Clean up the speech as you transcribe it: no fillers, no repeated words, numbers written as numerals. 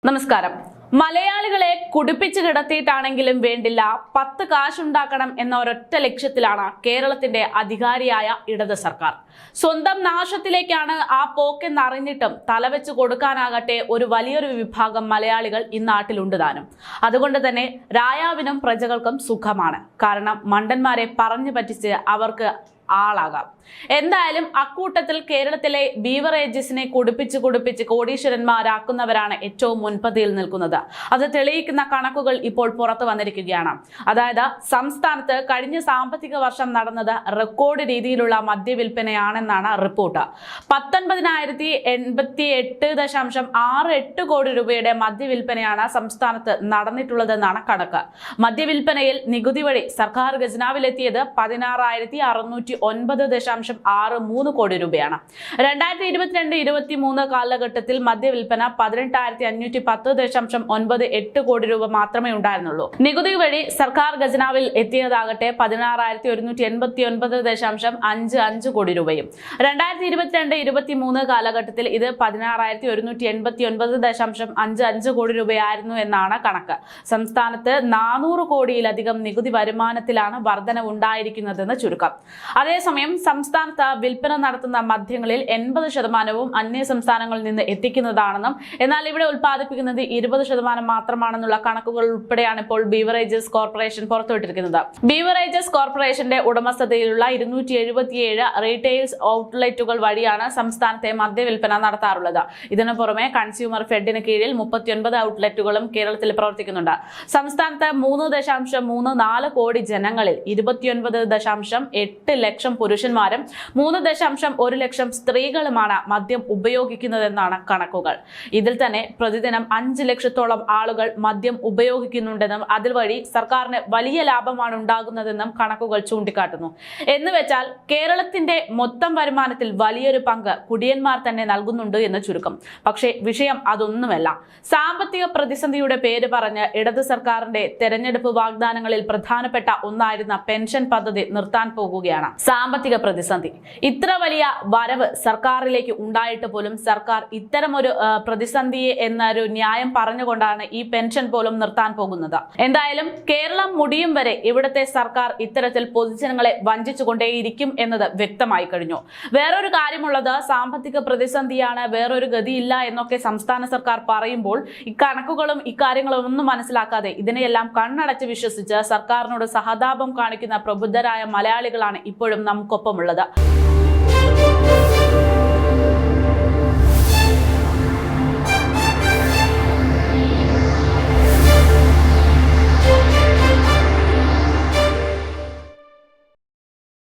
നമസ്കാരം. മലയാളികളെ കുടിപ്പിച്ചു കിടത്തിയിട്ടാണെങ്കിലും വേണ്ടില്ല 10 കാശുണ്ടാക്കണം എന്ന ഒരൊറ്റ ലക്ഷ്യത്തിലാണ് കേരളത്തിന്റെ അധികാരിയായ ഇടത് സർക്കാർ. സ്വന്തം നാശത്തിലേക്കാണ് ആ പോക്കെന്നറിഞ്ഞിട്ടും തലവെച്ച് കൊടുക്കാനാകട്ടെ ഒരു വലിയൊരു വിഭാഗം മലയാളികൾ ഈ നാട്ടിലുണ്ട് താനും. അതുകൊണ്ട് തന്നെ രായാവിനും പ്രജകൾക്കും സുഖമാണ്. കാരണം മണ്ടന്മാരെ പറഞ്ഞു പറ്റിച്ച് അവർക്ക് ആളാകാം. എന്തായാലും അക്കൂട്ടത്തിൽ കേരളത്തിലെ ബീവറേജസിനെ കുടിപ്പിച്ച് കോടീശ്വരന്മാരാക്കുന്നവരാണ് ഏറ്റവും മുൻപന്തിയിൽ നിൽക്കുന്നത്. അത് തെളിയിക്കുന്ന കണക്കുകൾ ഇപ്പോൾ പുറത്തു വന്നിരിക്കുകയാണ്. അതായത് സംസ്ഥാനത്ത് കഴിഞ്ഞ സാമ്പത്തിക വർഷം നടന്നത് റെക്കോർഡ് രീതിയിലുള്ള മദ്യവിൽപ്പനയാണെന്നാണ് റിപ്പോർട്ട്. 19,088.68 കോടി രൂപയുടെ മദ്യവിൽപ്പനയാണ് സംസ്ഥാനത്ത് നടന്നിട്ടുള്ളതെന്നാണ് കണക്ക്. മദ്യവിൽപ്പനയിൽ നികുതി വഴി സർക്കാർ ഖജനാവിലെത്തിയത് 16,609.63 കോടി രൂപയാണ്. 2022-23 കാലഘട്ടത്തിൽ മദ്യവിൽപ്പന 18,510.98 കോടി രൂപ മാത്രമേ ഉണ്ടായിരുന്നുള്ളൂ. നികുതി വഴി സർക്കാർ ഖജനാവിൽ എത്തിയതാകട്ടെ 16,189.55 കോടി രൂപയും. 2022-23 കാലഘട്ടത്തിൽ ഇത് 16,189.55 കോടി രൂപയായിരുന്നു എന്നാണ് കണക്ക്. സംസ്ഥാനത്ത് 400 കോടിയിലധികം നികുതി വരുമാനത്തിലാണ് വർധനവുണ്ടായിരിക്കുന്നതെന്ന് ചുരുക്കം. അതേസമയം സംസ്ഥാനത്ത് വിൽപ്പന നടത്തുന്ന മദ്യങ്ങളിൽ 80% അന്യ സംസ്ഥാനങ്ങളിൽ നിന്ന് എത്തിക്കുന്നതാണെന്നും എന്നാൽ ഇവിടെ ഉൽപ്പാദിപ്പിക്കുന്നത് 20% മാത്രമാണെന്നുള്ള കണക്കുകൾ ഉൾപ്പെടെയാണ് ഇപ്പോൾ ബീവറേജസ് കോർപ്പറേഷൻ പുറത്തുവിട്ടിരിക്കുന്നത്. ബീവറേജസ് കോർപ്പറേഷന്റെ ഉടമസ്ഥതയിലുള്ള 277 റീറ്റെയിൽസ് ഔട്ട്ലെറ്റുകൾ വഴിയാണ് സംസ്ഥാനത്തെ മദ്യവിൽപ്പന നടത്താറുള്ളത്. ഇതിനു പുറമെ കൺസ്യൂമർ ഫെഡിന് കീഴിൽ 39 ഔട്ട്ലെറ്റുകളും കേരളത്തിൽ പ്രവർത്തിക്കുന്നുണ്ട്. സംസ്ഥാനത്ത് 3.34 കോടി ജനങ്ങളിൽ 29.8 ലക്ഷം പുരുഷന്മാരും 3.1 ലക്ഷം സ്ത്രീകളുമാണ് മദ്യം ഉപയോഗിക്കുന്നതെന്നാണ് കണക്കുകൾ. ഇതിൽ തന്നെ പ്രതിദിനം 5 ലക്ഷത്തോളം ആളുകൾ മദ്യം ഉപയോഗിക്കുന്നുണ്ടെന്നും അതുവഴി സർക്കാരിന് വലിയ ലാഭമാണ് ഉണ്ടാകുന്നതെന്നും കണക്കുകൾ ചൂണ്ടിക്കാട്ടുന്നു. എന്നുവെച്ചാൽ കേരളത്തിന്റെ മൊത്തം വരുമാനത്തിൽ വലിയൊരു പങ്ക് കുടിയന്മാർ തന്നെ നൽകുന്നുണ്ട് എന്ന് ചുരുക്കം. പക്ഷേ വിഷയം അതൊന്നുമല്ല. സാമ്പത്തിക പ്രതിസന്ധിയുടെ പേര് പറഞ്ഞ് ഇടത് സർക്കാരിന്റെ തെരഞ്ഞെടുപ്പ് വാഗ്ദാനങ്ങളിൽ പ്രധാനപ്പെട്ട ഒന്നായിരുന്ന പെൻഷൻ പദ്ധതി നിർത്താൻ പോകുകയാണ്. സാമ്പത്തിക പ്രതിസന്ധി, ഇത്ര വലിയ വരവ് സർക്കാരിലേക്ക് ഉണ്ടായിട്ട് പോലും സർക്കാർ ഇത്തരമൊരു പ്രതിസന്ധിയെ എന്നൊരു ന്യായം പറഞ്ഞുകൊണ്ടാണ് ഈ പെൻഷൻ പോലും നിർത്താൻ പോകുന്നത്. എന്തായാലും കേരളം മുടിയും വരെ ഇവിടുത്തെ സർക്കാർ ഇത്തരത്തിൽ പൊതുജനങ്ങളെ വഞ്ചിച്ചുകൊണ്ടേയിരിക്കും എന്നത് വ്യക്തമായി കഴിഞ്ഞു. വേറൊരു കാര്യമുള്ളത്, സാമ്പത്തിക പ്രതിസന്ധിയാണ്, വേറൊരു ഗതിയില്ല എന്നൊക്കെ സംസ്ഥാന സർക്കാർ പറയുമ്പോൾ ഇക്കണക്കുകളും ഇക്കാര്യങ്ങളും ഒന്നും മനസ്സിലാക്കാതെ ഇതിനെയെല്ലാം കണ്ണടച്ച് വിശ്വസിച്ച് സർക്കാരിനോട് സഹതാപം കാണിക്കുന്ന പ്രബുദ്ധരായ മലയാളികളാണ് ഇപ്പോഴും നമുക്കൊപ്പമുള്ളത്.